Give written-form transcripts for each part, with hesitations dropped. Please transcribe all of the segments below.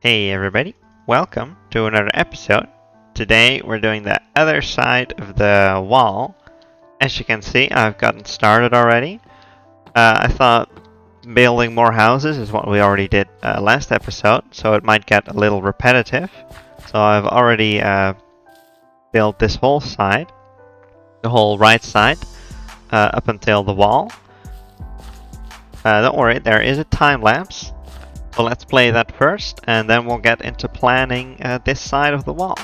Hey everybody, welcome to another episode. Today we're doing the other side of the wall. As you can see, I've gotten started already. I thought building more houses is what we already did last episode, so it might get a little repetitive. So I've already built this whole side, the whole right side, up until the wall. Don't worry, there is a time lapse. So let's play that first, and then we'll get into planning this side of the wall.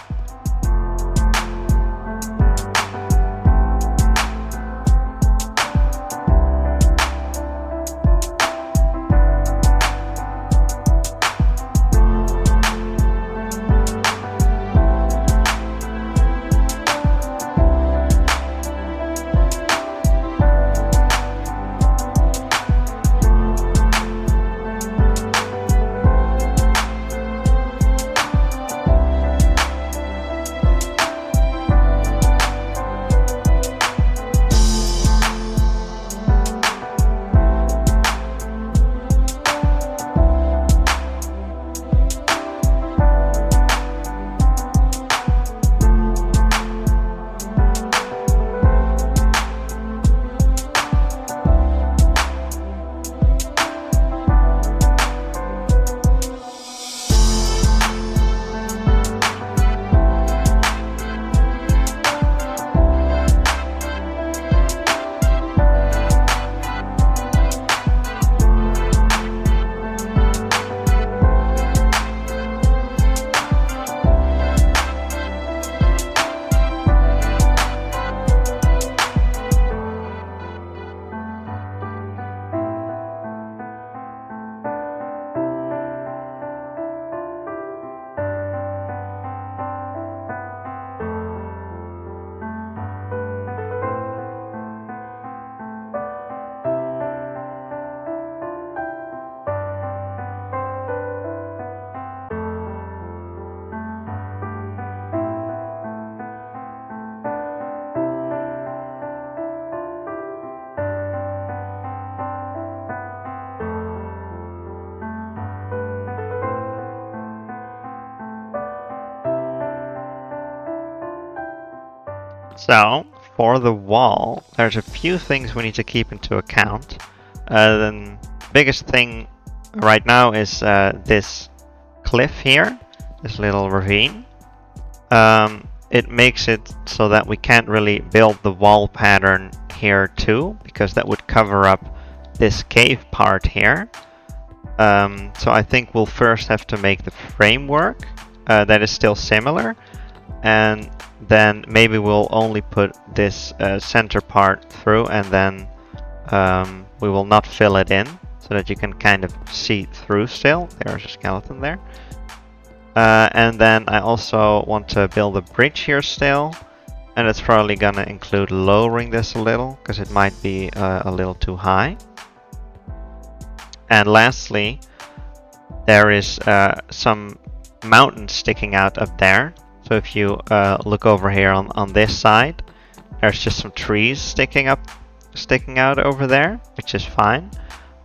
So, for the wall, there's a few things we need to keep into account. The biggest thing right now is this cliff here, this little ravine. It makes it so that we can't really build the wall pattern here too, because that would cover up this cave part here. So I think we'll first have to make the framework that is still similar, and then maybe we'll only put this center part through, and then we will not fill it in, so that you can kind of see through still. There's a skeleton there. And then I also want to build a bridge here still, and it's probably gonna include lowering this a little, because it might be a little too high. And lastly, there is some mountains sticking out up there. So if you look over here on this side, there's just some trees sticking out over there, which is fine.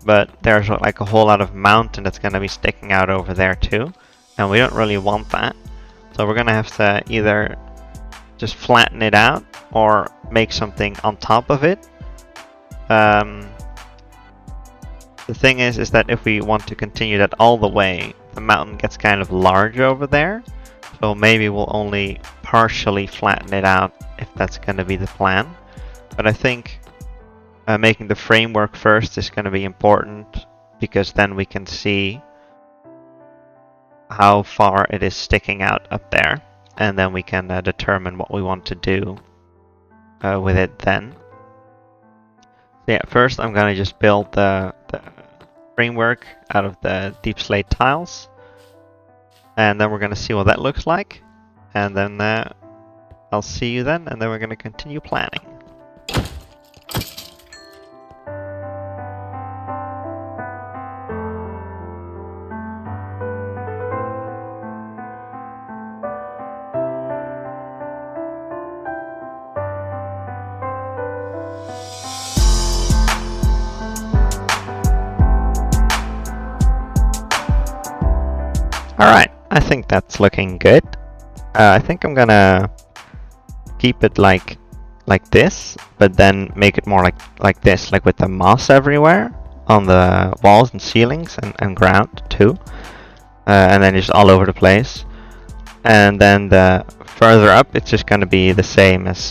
But there's like a whole lot of mountain that's going to be sticking out over there too, and we don't really want that. So we're going to have to either just flatten it out or make something on top of it. The thing is that if we want to continue that all the way, the mountain gets kind of large over there. So maybe we'll only partially flatten it out if that's going to be the plan. But I think making the framework first is going to be important, because then we can see how far it is sticking out up there. And then we can determine what we want to do with it then. So yeah, first I'm going to just build the framework out of the deep slate tiles. And then we're going to see what that looks like. And then I'll see you then, and then we're going to continue planning. Alright, I think that's looking good. I think I'm gonna keep it like this, but then make it more like this, like with the moss everywhere on the walls and ceilings and ground too, and then just all over the place. And then the further up, it's just gonna be the same as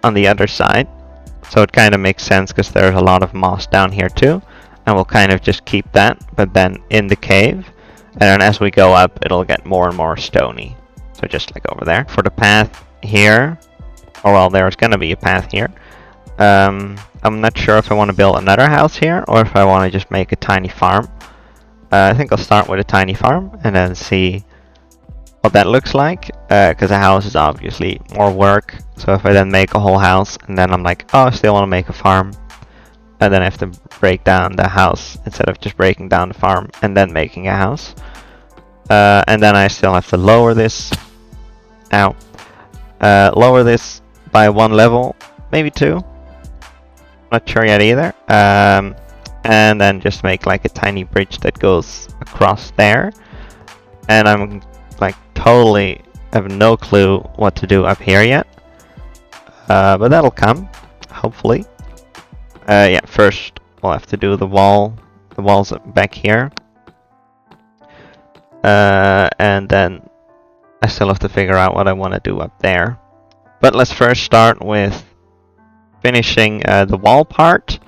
on the other side. So it kind of makes sense because there's a lot of moss down here too, and we'll kind of just keep that, but then in the cave. And then as we go up, it'll get more and more stony. So just like over there. For the path here, or well, there's gonna be a path here. I'm not sure if I want to build another house here, or if I want to just make a tiny farm. I think I'll start with a tiny farm, and then see what that looks like. Because a house is obviously more work. So if I then make a whole house, and then I'm like, oh, I still want to make a farm. And then I have to break down the house, instead of just breaking down the farm and then making a house. And then I still have to lower this. Lower this by 1 level, maybe 2. Not sure yet either. And then just make like a tiny bridge that goes across there. And I'm like totally have no clue what to do up here yet. But that'll come, hopefully. Yeah, first we'll have to do the wall. The walls back here. And then I still have to figure out what I want to do up there. But let's first start with finishing the wall part.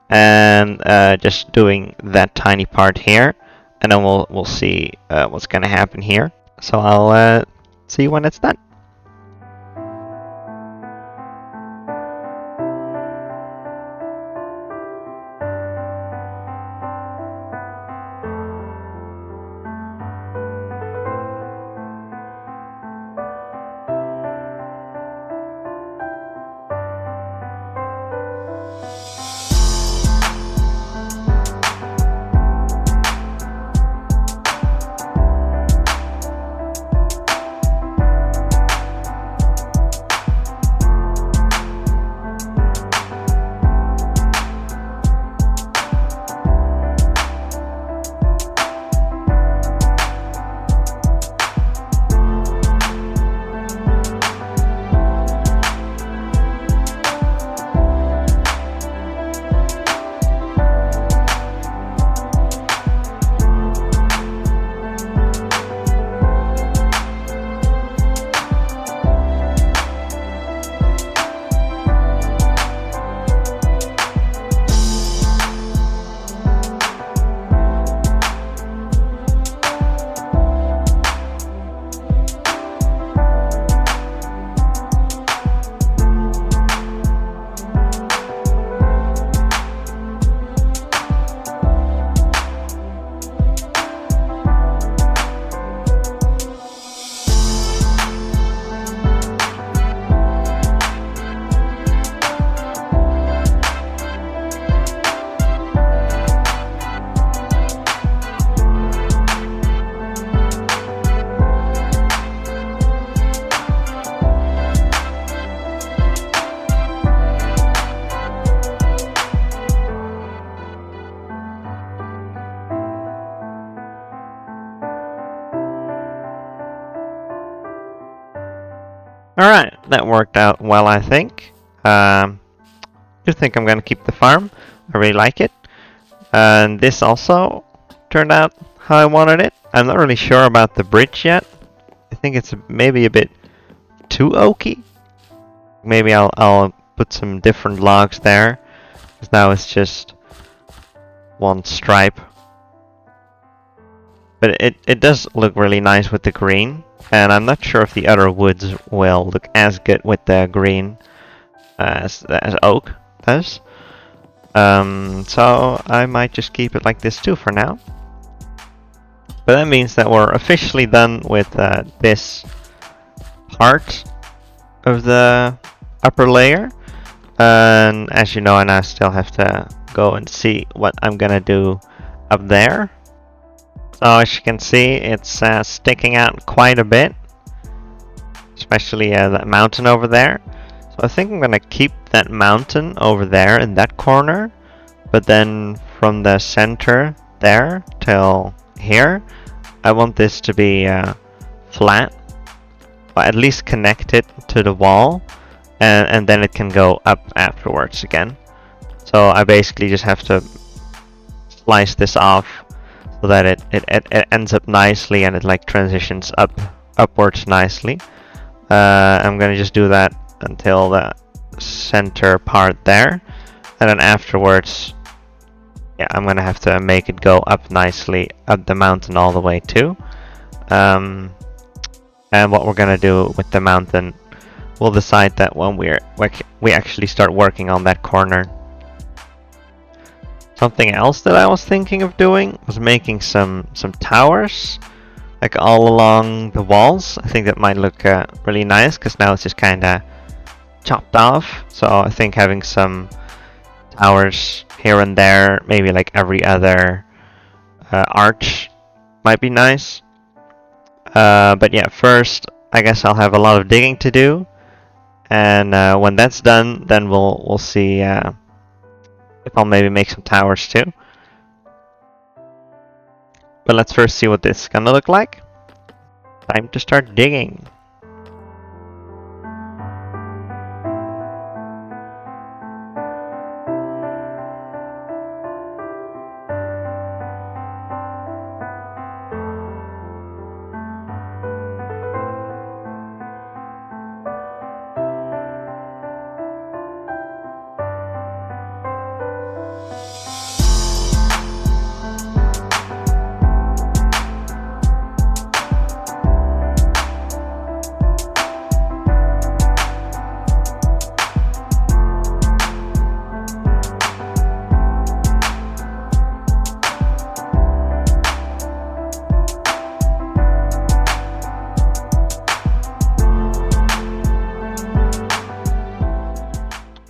And just doing that tiny part here. And then we'll see what's going to happen here. So I'll see you when it's done. Alright, that worked out well, I think. Do think I'm gonna keep the farm. I really like it. And this also turned out how I wanted it. I'm not really sure about the bridge yet. I think it's maybe a bit too oaky. Maybe I'll put some different logs there. Because now it's just one stripe. But it does look really nice with the green. And I'm not sure if the other woods will look as good with the green as oak does. So I might just keep it like this too for now. But that means that we're officially done with this part of the upper layer. And as you know, and I still have to go and see what I'm gonna do up there. So as you can see, it's sticking out quite a bit, especially that mountain over there. So I think I'm gonna keep that mountain over there in that corner, but then from the center there till here, I want this to be flat, but at least connected to the wall, and then it can go up afterwards again. So I basically just have to slice this off so that it ends up nicely and it like transitions upwards nicely. I'm gonna just do that until the center part there, and then afterwards, yeah, I'm gonna have to make it go up nicely up the mountain all the way too. And what we're gonna do with the mountain, we'll decide that when we actually start working on that corner. Something else that I was thinking of doing was making some towers, like all along the walls. I think that might look really nice, because now it's just kind of chopped off. So I think having some towers here and there, maybe like every other arch, might be nice. But yeah, first I guess I'll have a lot of digging to do, and when that's done, then we'll see if I'll maybe make some towers too. But let's first see what this is gonna look like. Time to start digging.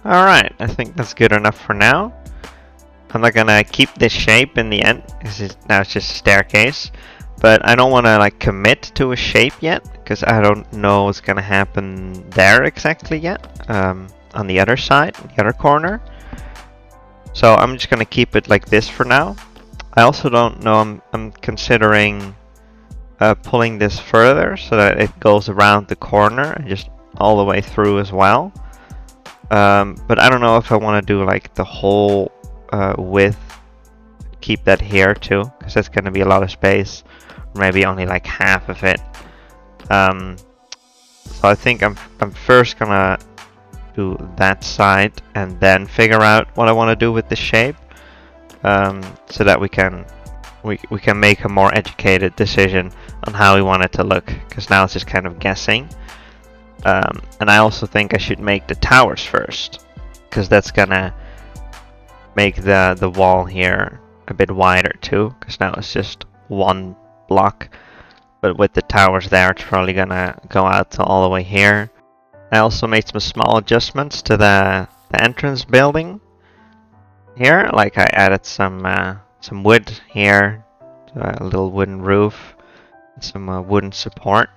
Alright, I think that's good enough for now. I'm not gonna keep this shape in the end, because now it's just a staircase. But I don't want to like commit to a shape yet, because I don't know what's gonna happen there exactly yet. On the other side, the other corner. So I'm just gonna keep it like this for now. I also don't know, I'm considering pulling this further so that it goes around the corner and just all the way through as well. But I don't know if I want to do like the whole width, keep that here too, because that's going to be a lot of space, or maybe only like half of it. So I think I'm first gonna do that side and then figure out what I want to do with the shape, so that we can make a more educated decision on how we want it to look, because now it's just kind of guessing. And I also think I should make the towers first, because that's gonna make the wall here a bit wider too, because now it's just one block. But with the towers there, it's probably gonna go out to all the way here. I also made some small adjustments to the entrance building here, like I added some wood here, a little wooden roof, and some wooden support,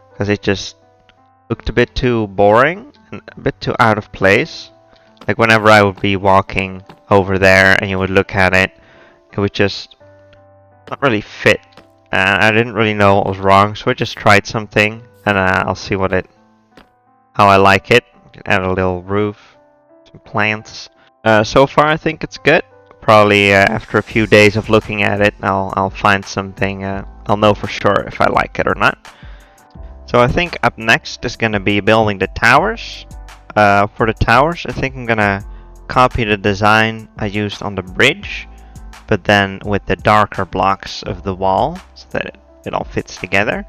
because it just looked a bit too boring and a bit too out of place. Like whenever I would be walking over there and you would look at it, it would just not really fit. I didn't really know what was wrong, so I just tried something, and I'll see how I like it. Add a little roof, some plants. So far I think it's good. Probably after a few days of looking at it, I'll find something. I'll know for sure if I like it or not. So I think up next is going to be building the towers. For the towers, I think I'm going to copy the design I used on the bridge, but then with the darker blocks of the wall, so that it all fits together.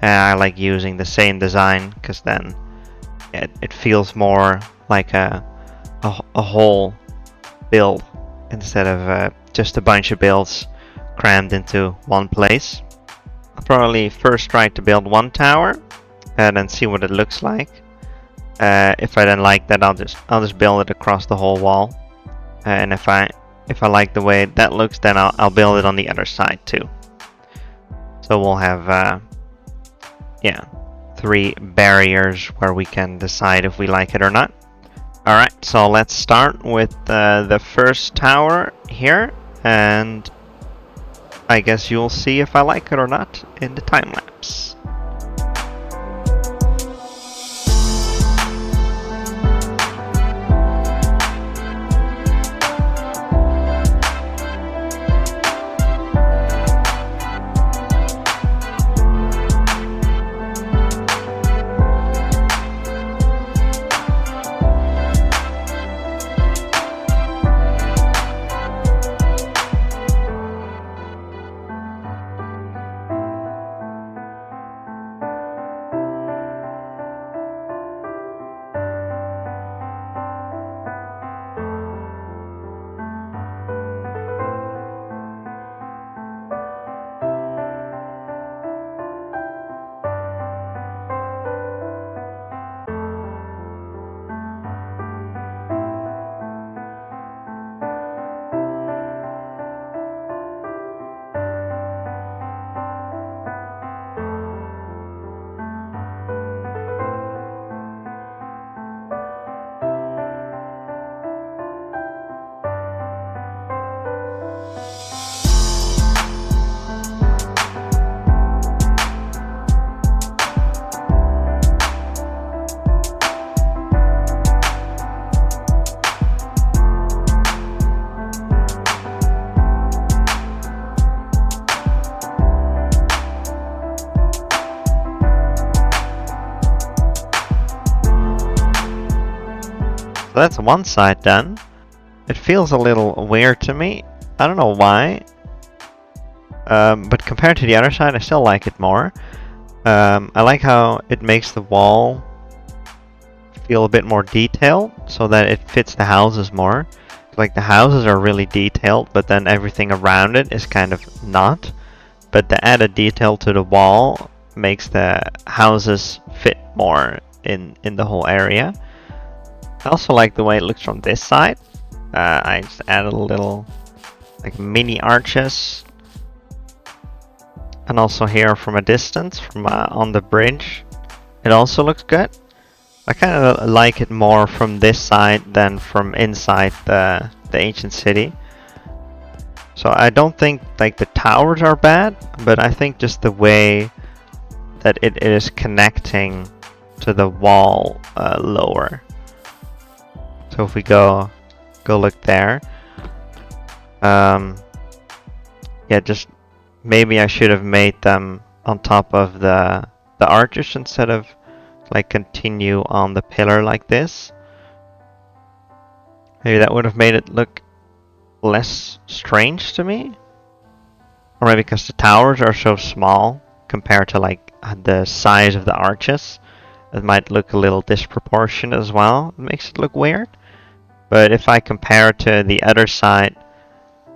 I like using the same design, because then it feels more like a whole build, instead of just a bunch of builds crammed into one place. I'll probably first try to build one tower and then see what it looks like. If I then like that, I'll just build it across the whole wall. And if I like the way that looks, then I'll build it on the other side too. So we'll have 3 barriers where we can decide if we like it or not. Alright, so let's start with the first tower here, and I guess you'll see if I like it or not in the time lapse. So that's one side done. It feels a little weird to me. I don't know why. But compared to the other side, I still like it more. I like how it makes the wall feel a bit more detailed so that it fits the houses more. Like the houses are really detailed, but then everything around it is kind of not. But the added detail to the wall makes the houses fit more in the whole area. I also like the way it looks from this side. I just added a little like mini arches. And also here from a distance, from on the bridge, it also looks good. I kind of like it more from this side than from inside the ancient city. So I don't think like the towers are bad, but I think just the way that it is connecting to the wall lower. So if we go look there, yeah, just maybe I should have made them on top of the arches instead of like continue on the pillar like this. Maybe that would have made it look less strange to me, or maybe because the towers are so small compared to like the size of the arches, it might look a little disproportionate as well. It makes it look weird. But if I compare to the other side,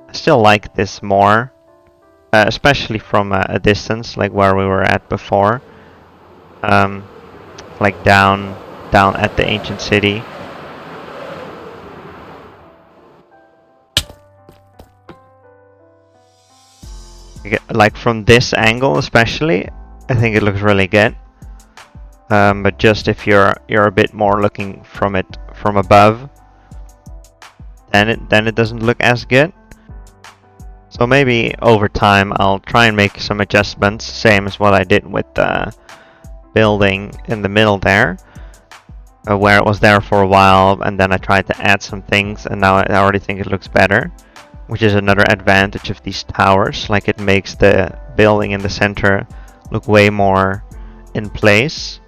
I still like this more, especially from a distance, like where we were at before, like down at the ancient city. Like from this angle especially, I think it looks really good. But just if you're a bit more looking from it from above, then it doesn't look as good. So maybe over time I'll try and make some adjustments, same as what I did with the building in the middle there, where it was there for a while, and then I tried to add some things, and now I already think it looks better, which is another advantage of these towers. Like it makes the building in the center look way more in place,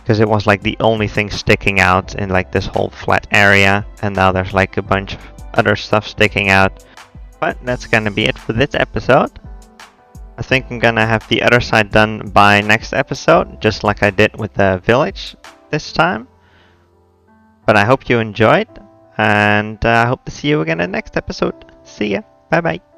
because it was like the only thing sticking out in like this whole flat area, and now there's like a bunch of other stuff sticking out. But that's gonna be it for this episode. I think I'm gonna have the other side done by next episode, just like I did with the village this time. But I hope you enjoyed, and I hope to see you again in the next episode. See ya. Bye bye.